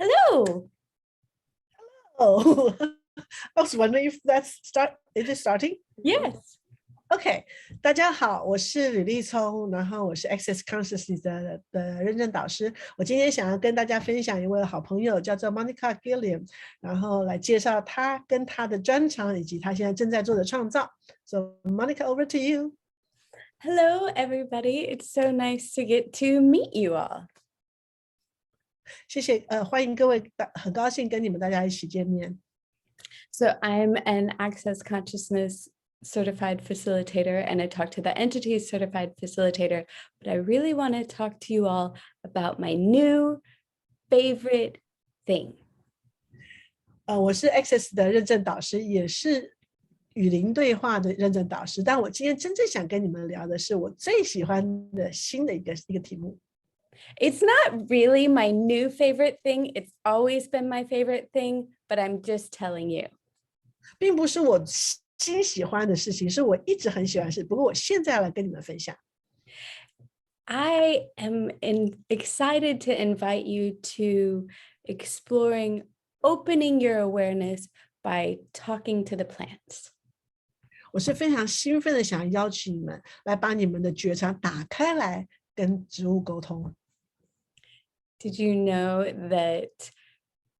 Hello. Oh, I was wondering if is it starting? Yes. OK， 大家好，我是吕立聪，然后我是 Access Consciousness 的认证导师。我今天想要跟大家分享一位好朋友，叫做 Monica Gilliam， 然后来介绍他跟他的专长以及他现在正在做的创造。So Monica, over to you. Hello, everybody. It's so nice to get to meet you all. 谢谢，欢迎各位，很高兴跟你们大家一起见面。So I'm an Access Consciousness certified facilitator, and I talk to the entities certified facilitator, but I really want to talk to you all about my new favorite thing. 我是 Access 的认证导师，也是与灵对话的认证导师，但我今天真正想跟你们聊的是我最喜欢的新的一个题目。It's not really my new favorite thing. It's always been my favorite thing, but I'm just telling you. 并不是我新喜欢的事情，是我一直很喜欢的事，不过我现在要来跟你们分享。I am excited to invite you to exploring opening your awareness by talking to the plants. 我是非常兴奋的想邀请你们来把你们的觉察打开来跟植物沟通。Did you know that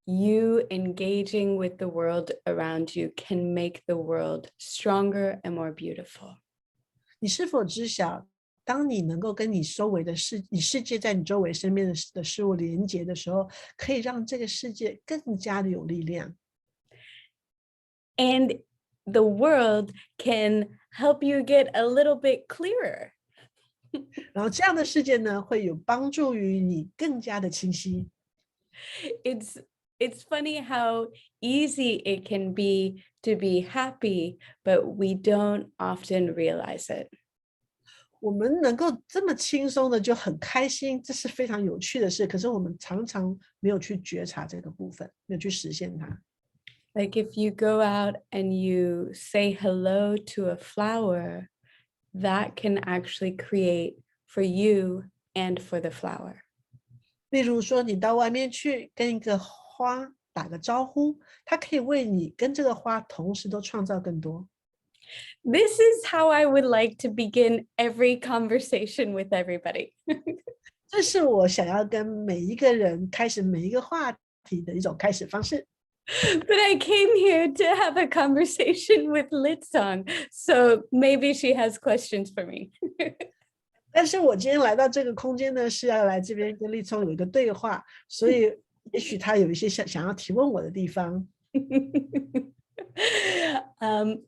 you engaging with the world around you can make the world stronger and more beautiful? 你是否知晓，当你能够跟你周围的世界在你周围身边的事物连接的时候，可以让这个世界更加的有力量。And the world can help you get a little bit clearer. 然后这样的世界呢，会有帮助于你更加的清晰。It's funny how easy it can be to be happy, but we don't often realize it. 我们能够这么轻松的就很开心，这是非常有趣的事。可是我们常常没有去觉察这个部分，没有去实现它。Like if you go out and you say hello to a flower, that can actually create for you and for the flower. 例如说，你到外面去跟一个花打个招呼，它可以为你跟这个花同时都创造更多。This is how I would like to begin every conversation with everybody. 这是我想要跟每一个人开始每一个话题的一种开始方式。But I came here to have a conversation with Litsong, so maybe she has questions for me. 但是我今天来到这个空间呢，是要来这边跟立聪有一个对话，所以也许他有一些想要提问我的地方。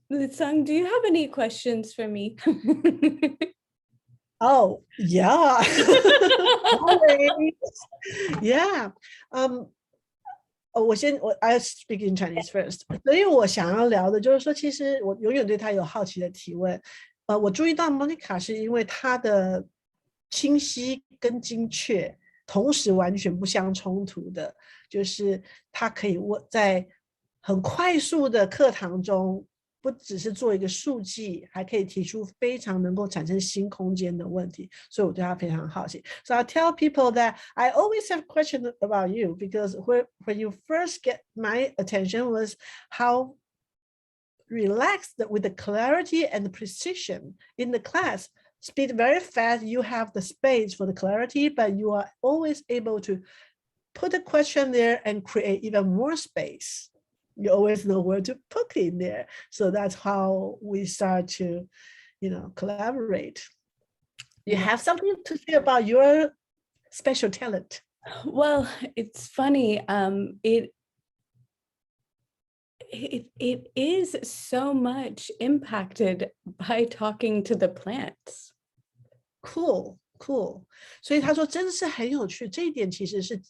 Litsong, do you have any questions for me? Oh, yeah. Always. Yeah. I'll speak in Chinese first. 所以我想要聊的就是说，其实我永远对他有好奇的提问。我注意到 Monica 是因为她的清晰跟精确同时完全不相冲突的，就是她可以在很快速的课堂中，不只是做一个数记，还可以提出非常能够产生新空间的问题，所以我对他非常好奇。So I tell people that I always have questions about you because when you first get my attention was how relaxed with the clarity and the precision in the class. Speak very fast, you have the space for the clarity, but you are always able to put a question there and create even more space. You always know where to put it in there. So that's how we start to, collaborate. You have something to say about your special talent? Well, it's funny. It is so much impacted by talking to the plants. Cool. 所以他说真是很有趣，这一点其实是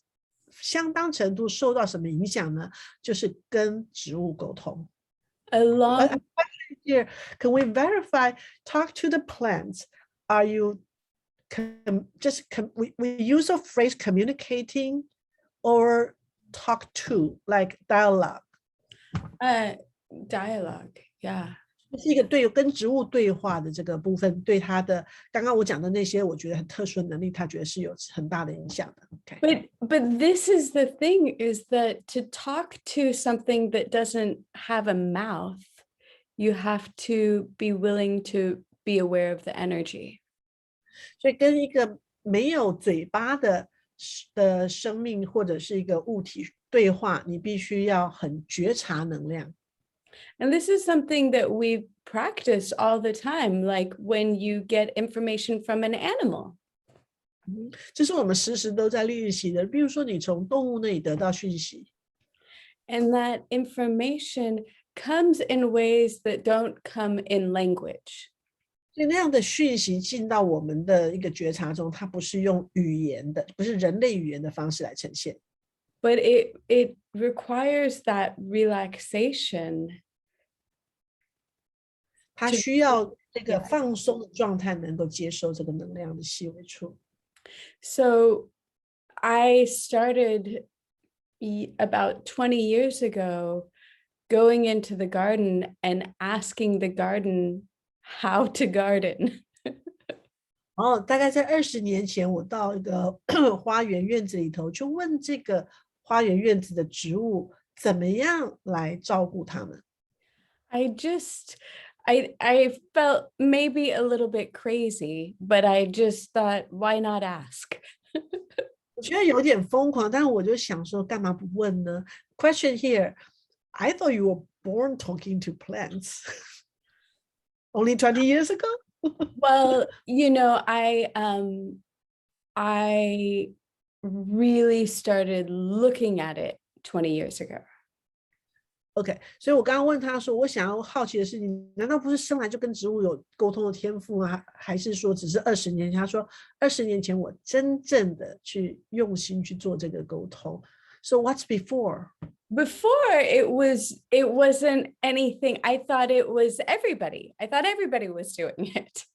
相当程度受到什么影响呢？就是跟植物沟通。Here, can we verify? Talk to the plants. Are you we use a phrase communicating or talk to, like dialogue? Dialogue, yeah. 是一个跟植物对话的这个部分，对他的刚刚我讲的那些我觉得很特殊的能力，他觉得是有很大的影响的。Okay. But this is the thing, is that to talk to something that doesn't have a mouth, you have to be willing to be aware of the energy. 所以跟一个没有嘴巴的生命或者是一个物体对话，你必须要很觉察能量。And this is something that we practice all the time, like when you get information from an animal. 这是我们时时都在练习的，比如说你从动物那里得到讯息。And that information comes in ways that don't come in language. 所以那样的讯息进到我们的一个觉察中，它不是用语言的，不是人类语言的方式来呈现。But it requires that relaxation. 它需要这个放松的状态，能够接受这个能量的细微处。So I started about 20 years ago going into the garden and asking the garden how to garden. 大概在20年前，我到一个花园院子里头，去问这个花园院子的植物怎么样来照顾它们。I felt maybe a little bit crazy, but I just thought, why not ask? 我觉得有点疯狂，但是我就想说，干嘛不问呢 ？Question here, I thought you were born talking to plants only 20 years ago. Well, I really started looking at it 20 years ago. OK， 所以我刚刚问他说，我想要好奇的是，你难道不是生来就跟植物有沟通的天赋吗？还是说只是20年前？他说20年前我真正的去用心去做这个沟通。So what's before? Before it wasn't anything. I thought it was everybody. I thought everybody was doing it.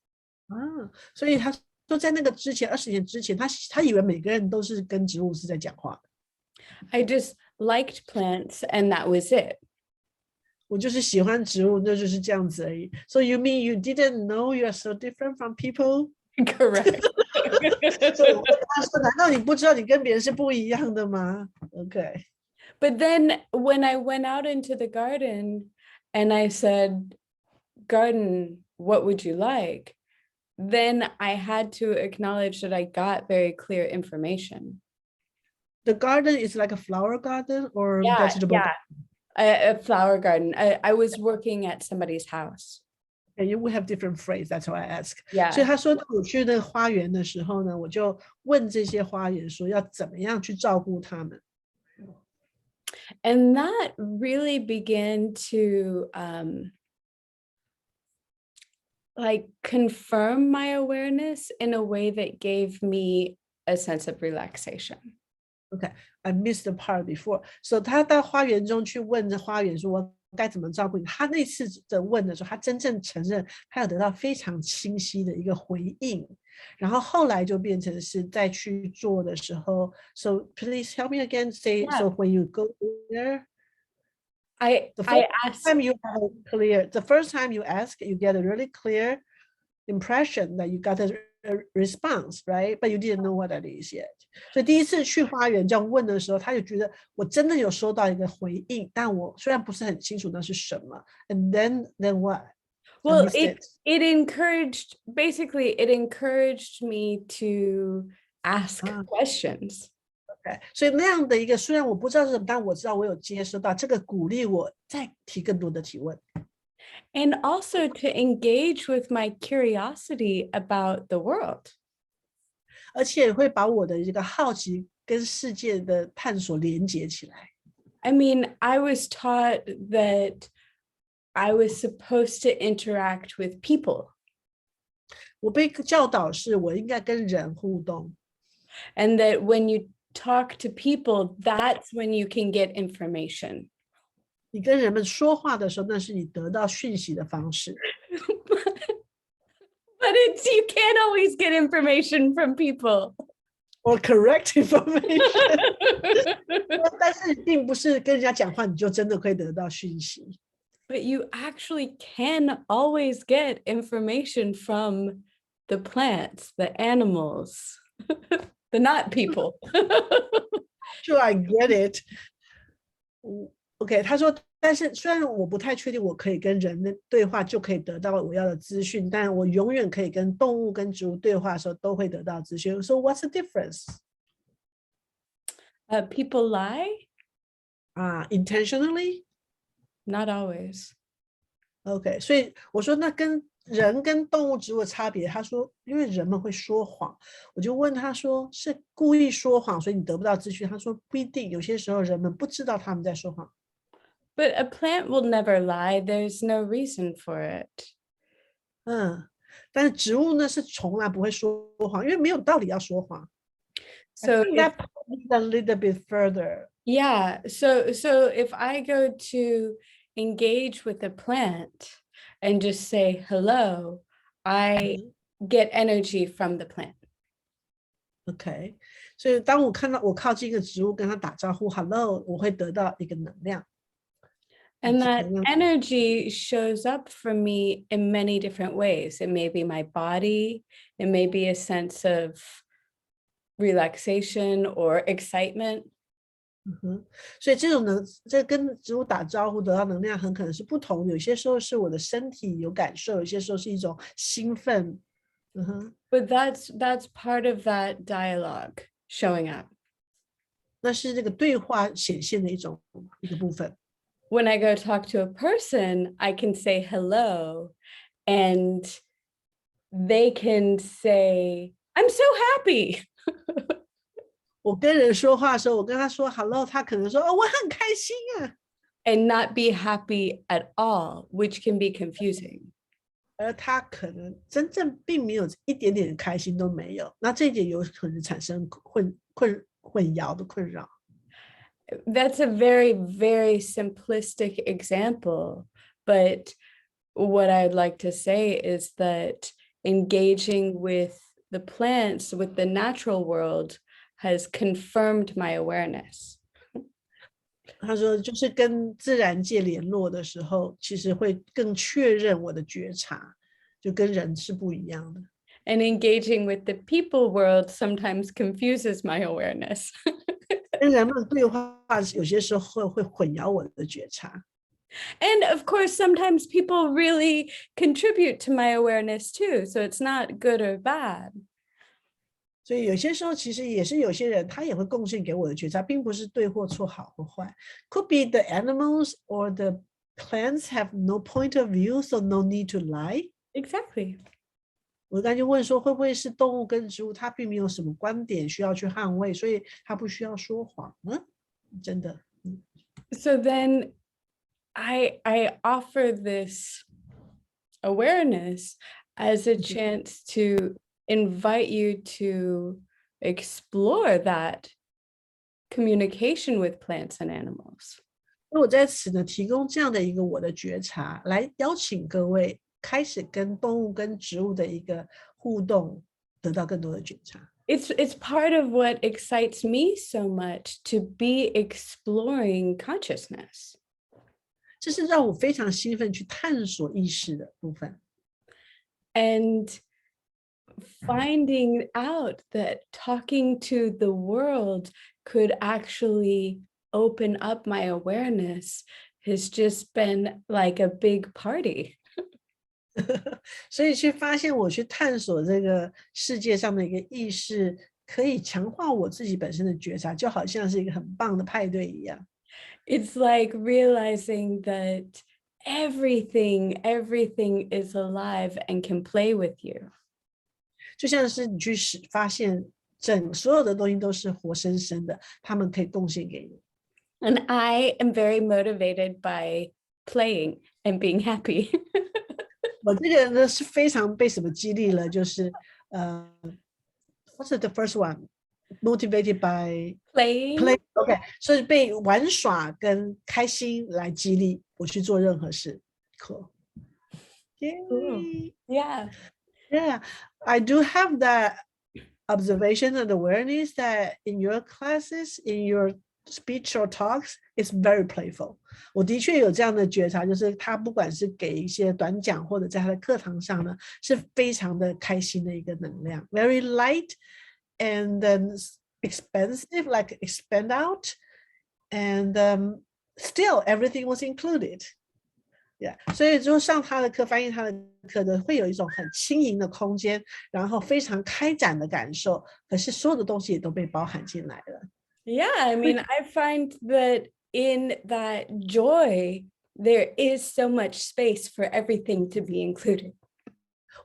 所以他说在那个之前，20年之前，他以为每个人都是跟植物是在讲话。I just liked plants and that was it. 我就是喜欢植物，那就是这样子而已。So you mean you didn't know you are so different from people? Correct. 所以我跟他说，难道你不知道你跟别人是不一样的吗 ？OK. But then when I went out into the garden and I said, "Garden, what would you like?" Then I had to acknowledge that I got very clear information. The garden is like a flower garden or vegetable garden? A flower garden. I was working at somebody's house. And you will have different phrase. That's why I ask. Yeah. 所以他说，我去那个花园的时候呢，我就问这些花园说，要怎么样去照顾它们。And that really began to like confirm my awareness in a way that gave me a sense of relaxation. Okay, I missed the part before. So 他到花园中去问这花园说，我该怎么照顾你？他那次的问的时候，他真正承认他有得到非常清晰的一个回应，然后后来就变成是在去做的时候。So please help me again. Say so when you go there. The first time you ask, you get a really clear impression that you got a response, right? But you didn't know what that is yet. 所以第一次去花园这样问的时候，他就觉得我真的有收到一个回应，但我虽然不是很清楚那是什么。And then what? Well, it encouraged me to ask questions. Okay. 所以那样的一个，虽然我不知道是什么，但我知道我有接收到这个鼓励，我再提更多的提问。And also to engage with my curiosity about the world. 而且会把我的这个好奇跟世界的探索连接起来。I mean, I was taught that I was supposed to interact with people. 我被教导是我应该跟人互动。And that when you talk to people, that's when you can get information. 你跟人们说话的时候，那是你得到讯息的方式。But you can't always get information from people. Or correct information. 但是并不是跟人家讲话你就真的可以得到讯息。But you actually can always get information from the plants, the animals, the not people. Sure, I get it. OK， 他说，但是虽然我不太确定我可以跟人的对话就可以得到我要的资讯，但我永远可以跟动物跟植物对话的时候都会得到资讯。So what's the difference? People lie? Intentionally? Not always. OK， 所以我说那跟人跟动物植物的差别，他说因为人们会说谎，我就问他说是故意说谎，所以你得不到资讯。他说不一定，有些时候人们不知道他们在说谎。But a plant will never lie. There's no reason for it. 但是植物呢是从来不会说谎，因为没有道理要说谎。So that is a little bit further. Yeah. So if I go to engage with a plant and just say hello, I get energy from the plant. OK， 所以当我看到我靠近一个植物跟它打招呼 hello， 我会得到一个能量。And that energy shows up for me in many different ways. It may be my body, it may be a sense of relaxation or excitement. 所以这跟植物打招呼得到能量很可能是不同的，有些时候是我的身体有感受，有些时候是一种兴奋。But that's part of that dialogue showing up. 那是这个对话显现的一个部分。When I go talk to a person, I can say hello and they can say, I'm so happy. 我跟人说话的时候，我跟他说 hello， 他可能说我很开心啊。And not be happy at all, which can be confusing. 而他可能真正并没有一点点开心都没有，那这一点有可能产生混淆的困扰。That's a very, very simplistic example. But what I'd like to say is that engaging with the plants, with the natural world, has confirmed my awareness. 他说就是跟自然界联络的时候，其实会更确认我的觉察，就跟人是不一样的。And engaging with the people world sometimes confuses my awareness. 跟人们对话有些时候会混淆我的觉察。And of course, sometimes people really contribute to my awareness too. So it's not good or bad. 所以有些时候其实也是有些人他也会贡献给我的觉察，并不是对或错好或坏。Could be the animals or the plants have no point of view, so no need to lie. Exactly. 我刚才就问说，会不会是动物跟植物它并没有什么观点需要去捍卫，所以它不需要说谎呢？真的。So then I offer this awareness as a chance to invite you to explore that communication with plants and animals. 那我在此呢，提供这样的一个我的觉察，来邀请各位开始跟动物跟植物的一个互动，得到更多的觉察。It's part of what excites me so much to be exploring consciousness. 这是让我非常兴奋去探索意识的部分。And finding out that talking to the world could actually open up my awareness has just been like a big party. 所以去发现我去探索这个世界上的一个意识，可以强化我自己本身的觉察，就好像是一个很棒的派对一样。It's like realizing that everything is alive and can play with you. 就像是你去发现所有的东西都是活生生的，他们可以贡献给你。And I am very motivated by playing and being happy. 我这个人呢是非常被什么激励了，就是what's the first one? Motivated by Playing. play. OK， 所以被玩耍跟开心来激励我去做任何事。Cool. Yeah. Yeah, I do have that observation and awareness that in your classes, in your speech or talks is very playful。我的确有这样的觉察，就是他不管是给一些短讲或者在他的课堂上呢，是非常的开心的一个能量 ，very light and expansive, like expand out, and still everything was included。Yeah， 所以就上他的课，翻译他的课的，会有一种很轻盈的空间，然后非常开展的感受，可是所有的东西也都被包含进来了。Yeah, I mean, I find that in that joy, there is so much space for everything to be included.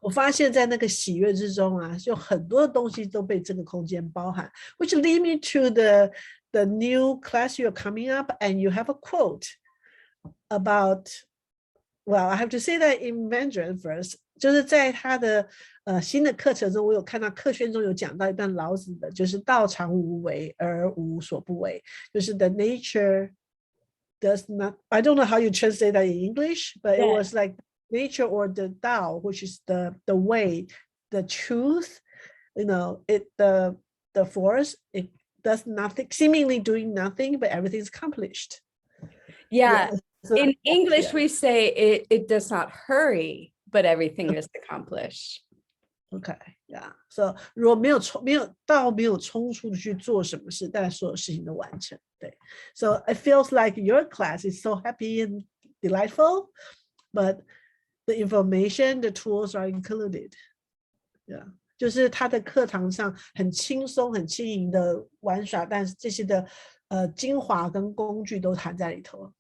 我发现在那个喜悦之中啊，就很多东西都被这个空间包含。Which lead me to the new class you're coming up, and you have a quote about, well, I have to say that in Mandarin first. 就是在他的新的课程中，我有看到课宣中有讲到一段老子的，就是道常无为而无所不为，就是 the nature does not, I don't know how you translate that in English, but it was like nature or the Tao, which is the way, the truth, you know, the force, it does nothing, seemingly doing nothing, but everything's accomplished. Yeah, So, in English we say it does not hurry, but everything is accomplished. Okay, yeah. So 如果没有冲出去做什么事，但所有事情都完成。对。So it feels like your class is so happy and delightful, but the information, the tools are included. Yeah. 就是他的课堂上很轻松、很轻盈的玩耍，但是这些的精华跟工具都含在里头。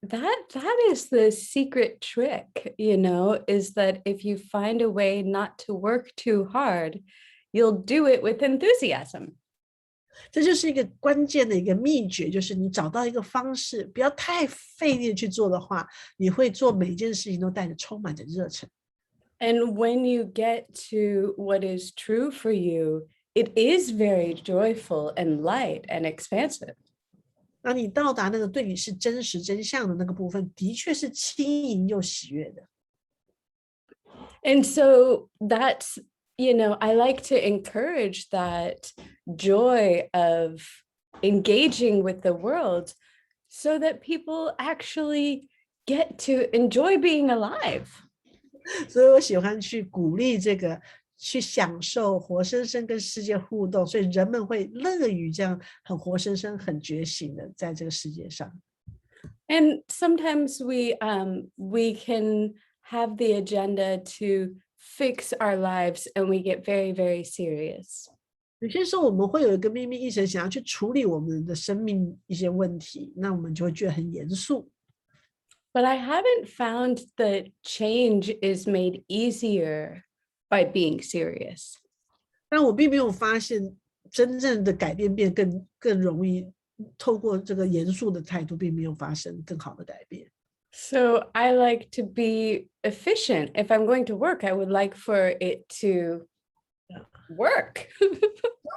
That is the secret trick, you know, is that if you find a way not to work too hard, you'll do it with enthusiasm. 这就是一个关键的一个秘诀，就是你找到一个方式，不要太费力去做的话，你会做每一件事情都带着充满着热忱。And when you get to what is true for you, it is very joyful and light and expansive. 那你到达那个对你是真实真相的那个部分，的确是轻盈又喜悦的。And so that's, you know, I like to encourage that joy of engaging with the world so that people actually get to enjoy being alive. 所以我喜欢去鼓励这个，去享受活生生跟世界互动，所以人们会乐于这样很活生生、很觉醒的在这个世界上。And sometimes we can have the agenda to fix our lives, and we get very, very serious. 有些时候我们会有一个秘密意识，想要去处理我们的生命一些问题，那我们就会觉得很严肃。But I haven't found that change is made easier by being serious. 但我并没有发现真正的改变变更容易，透过这个严肃的态度，并没有发生更好的改变。So I like to be efficient. If I'm going to work, I would like for it to work.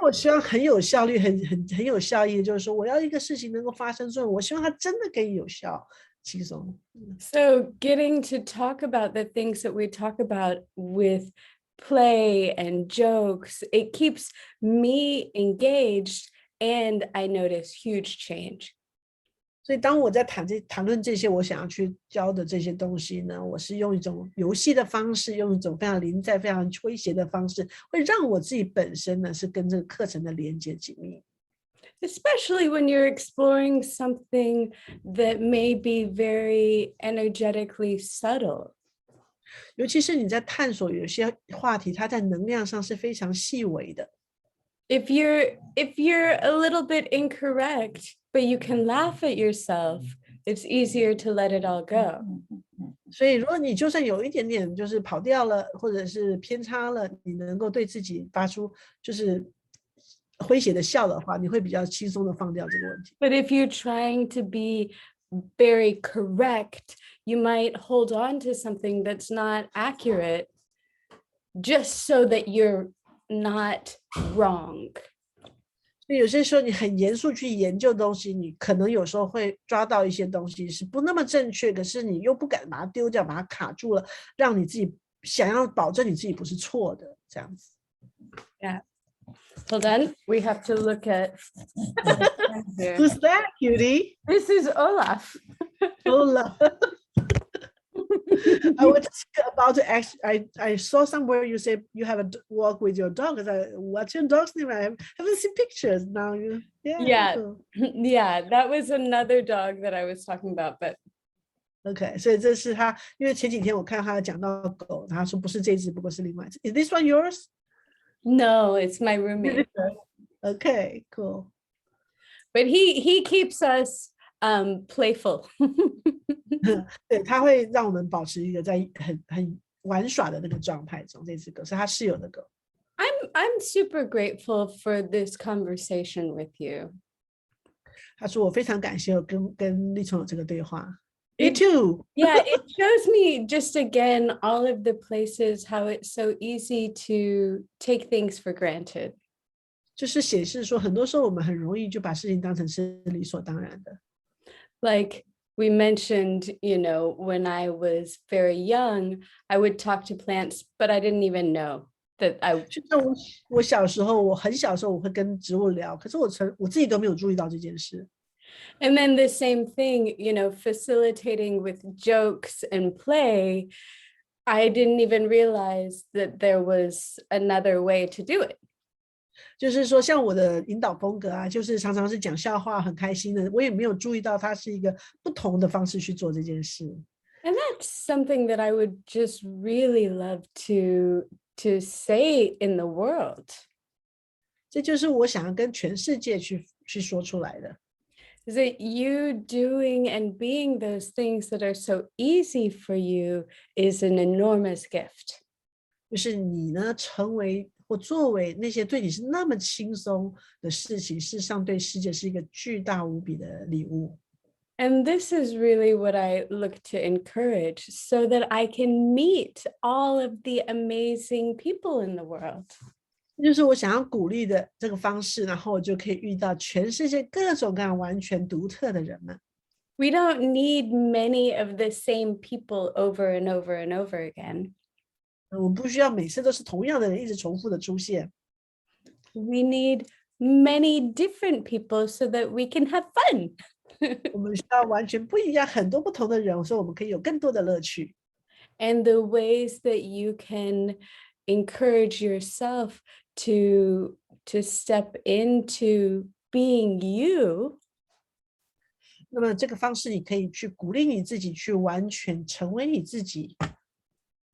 我希望很有效率、很有效益，就是说我要一个事情能够发生之后，我希望它真的可以有效、轻松。So getting to talk about the things that we talk about with play and jokes, it keeps me engaged, and I notice huge change. 所以当我在谈论这些我想要去教的这些东西呢，我是用一种游戏的方式，用一种非常临在、非常诙谐的方式，会让我自己本身呢是跟这个课程的连接紧密。Especially when you're exploring something that may be very energetically subtle. 尤其是你在探索有些话题，它在能量上是非常细微的。If you're a little bit incorrect, but you can laugh at yourself, it's easier to let it all go. 所以如果你就算有一点点就是跑掉了，或者是偏差了，你能够对自己发出就是诙谐的笑的话，你会比较轻松的放掉这个问题。But if you're trying to be very correct, you might hold on to something that's not accurate just so that you're not wrong. 所以有些时候你很严肃去研究东西，你可能有时候会抓到一些东西是不那么正确，可是你又不敢把它丢掉，把它卡住了，让你自己想要保证你自己不是错的这样子。Yeah. Hold on, we have to look at here. Who's that, cutie? This is Olaf. Hola. I was about to ask. I saw somewhere you say you have a walk with your dog. What's your dog's name? I haven't seen pictures now. Yeah, cool. yeah, that was another dog that I was talking about, but OK， 所以这是他，因为前几天我看他讲到狗，他说不是这只，不过是另外一只。Is this one yours? no, it's my roommate. OK, cool. But he keeps us playful. 对，他会让我们保持一个在很玩耍的那个状态中。这只狗是他室友的狗。I'm super grateful for this conversation with you. 他说我非常感谢我跟立聪有这个对话。Me too. Yeah, it shows me just again all of the places how it's so easy to take things for granted. 就是显示说，很多时候我们很容易就把事情当成是理所当然的。Like we mentioned, when I was very young, I would talk to plants, but I didn't even know that I. 就像我小时候，我很小的时候，我会跟植物聊，可是我自己都没有注意到这件事。And then the same thing, facilitating with jokes and play, I didn't even realize that there was another way to do it. 就是说，像我的引导风格啊，就是常常是讲笑话，很开心的，我也没有注意到它是一个不同的方式去做这件事。And that's something that I would just really love to say in the world. 这就是我想要跟全世界去说出来的。Is that you doing and being those things that are so easy for you is an enormous gift. 就是你呢，成为或作为那些对你是那么轻松的事情，事实上对世界是一个巨大无比的礼物。And this is really what I look to encourage so that I can meet all of the amazing people in the world. 这就是我想要鼓励的这个方式，然后我就可以遇到全世界各种各样完全独特的人们。We don't need many of the same people over and over and over again. 我们不需要每次都是同样的人一直重复的出现。We need many different people so that we can have fun. 我们需要完全不一样，很多不同的人，所以我们可以有更多的乐趣。And the ways that you can encourage yourself to step into being you. 那么这个方式，你可以去鼓励你自己，去完全成为你自己。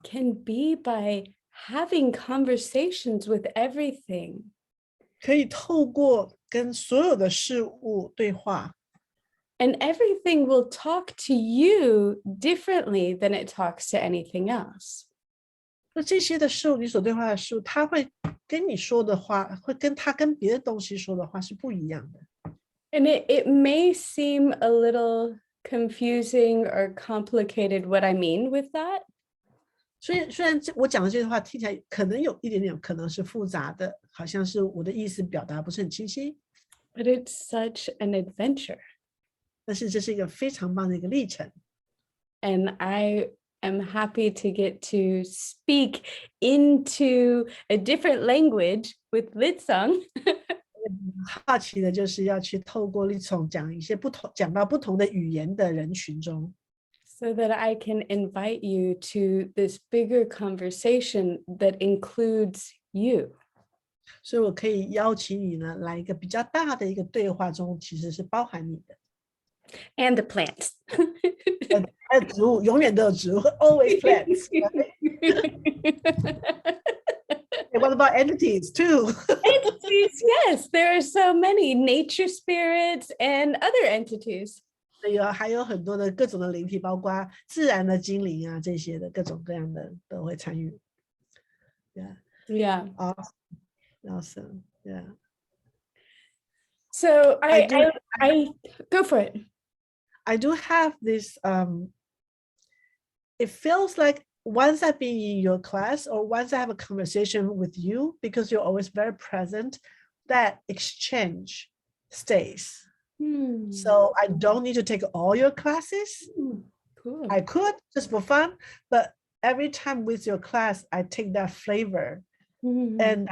Can be by having conversations with everything. 可以透过跟所有的事物对话。And everything will talk to you differently than it talks to anything else. 那这些的事物，你所对话的事物，他会跟你说的话，会跟他跟别的东西说的话是不一样的。And it may seem a little confusing or complicated what I mean with that. 所以虽然我讲的这句话听起来可能有一点点可能是复杂的，好像是我的意思表达不是很清晰。But it's such an adventure. 但是这是一个非常棒的一个历程。And I am happy to get to speak into a different language with Litsong. 好奇的就是要去透过Litsong讲到不同的语言的人群中。So that I can invite you to this bigger conversation that includes you. 所以我可以邀请你呢，来一个比较大的一个对话中，其实是包含你的。And the plants. 还有植物，永远都有植物 ，always plants. And what about entities too? Entities, yes, there are so many nature spirits and other entities. 还有很多的各种的灵体，包括自然的精灵啊，这些的各种各样的都会参与。Yeah. Awesome. Yeah. So I go for it. I do have this. It feels like once I've been in your class or once I have a conversation with you, because you're always very present, that exchange stays. So I don't need to take all your classes. Cool. I could just for fun, but every time with your class, I take that flavor and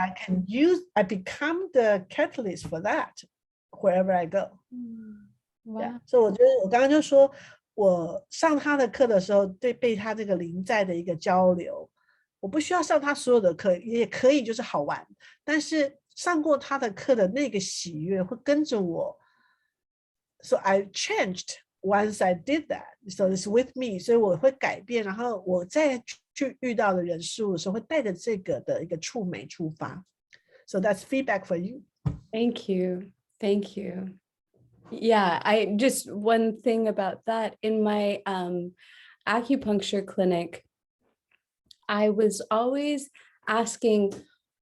I become the catalyst for that wherever I go. Wow. 所以我觉得我刚刚就说，我上他的课的时候，被他这个临在的一个交流，我不需要上他所有的课，也可以就是好玩，但是上过他的课的那个喜悦会跟着我。So I changed once I did that. So it's with me. 所以我会改变，然后我再去遇到的人事物的时候，会带着这个的一个触媒出发。So that's feedback for you. Thank you. Thank you. Yeah, I just one thing about that in my acupuncture clinic, I was always asking,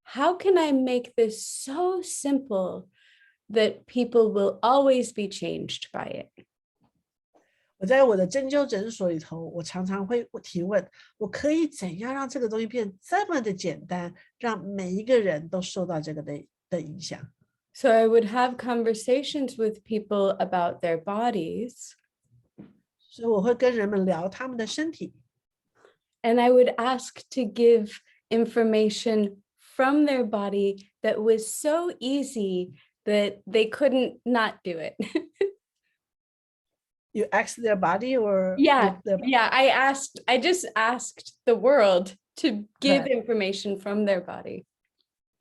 how can I make this so simple that people will always be changed by it? 我在我的针灸诊所里头，我常常会提问，我可以怎样让这个东西变这么的简单，让每一个人都受到这个的影响。So I would have conversations with people about their bodies. 所以我会跟人们聊他们的身体。And I would ask to give information from their body that was so easy that they couldn't not do it. You asked their body or Yeah, I just asked the world to give information from their body.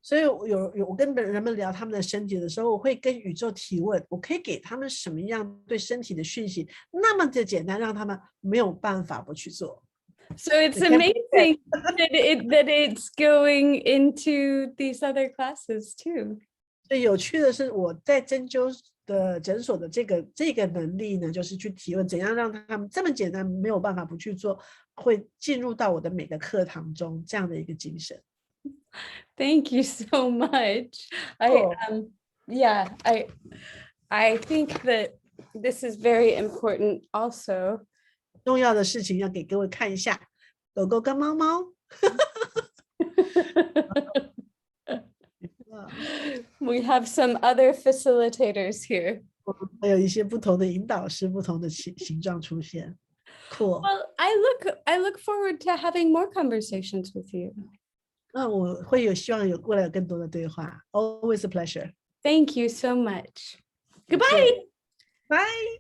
所以我跟人们聊他们的身体的时候，我会跟宇宙提问，我可以给他们什么样对身体的讯息，那么的简单，让他们没有办法不去做。So it's amazing that it's going into these other classes too. 最有趣的是，我在针灸的诊所的这个能力呢，就是去提问，怎样让他们这么简单，没有办法不去做，会进入到我的每个课堂中这样的一个精神。Thank you so much. I think that this is very important also. 重要的事情要给各位看一下，狗狗跟猫猫。We have some other facilitators here. 还有一些不同的引导师，不同的形状出现。Cool. Well, I look forward to having more conversations with you. 那我会希望未来有更多的对话。Always a pleasure. Thank you so much. Goodbye. Bye.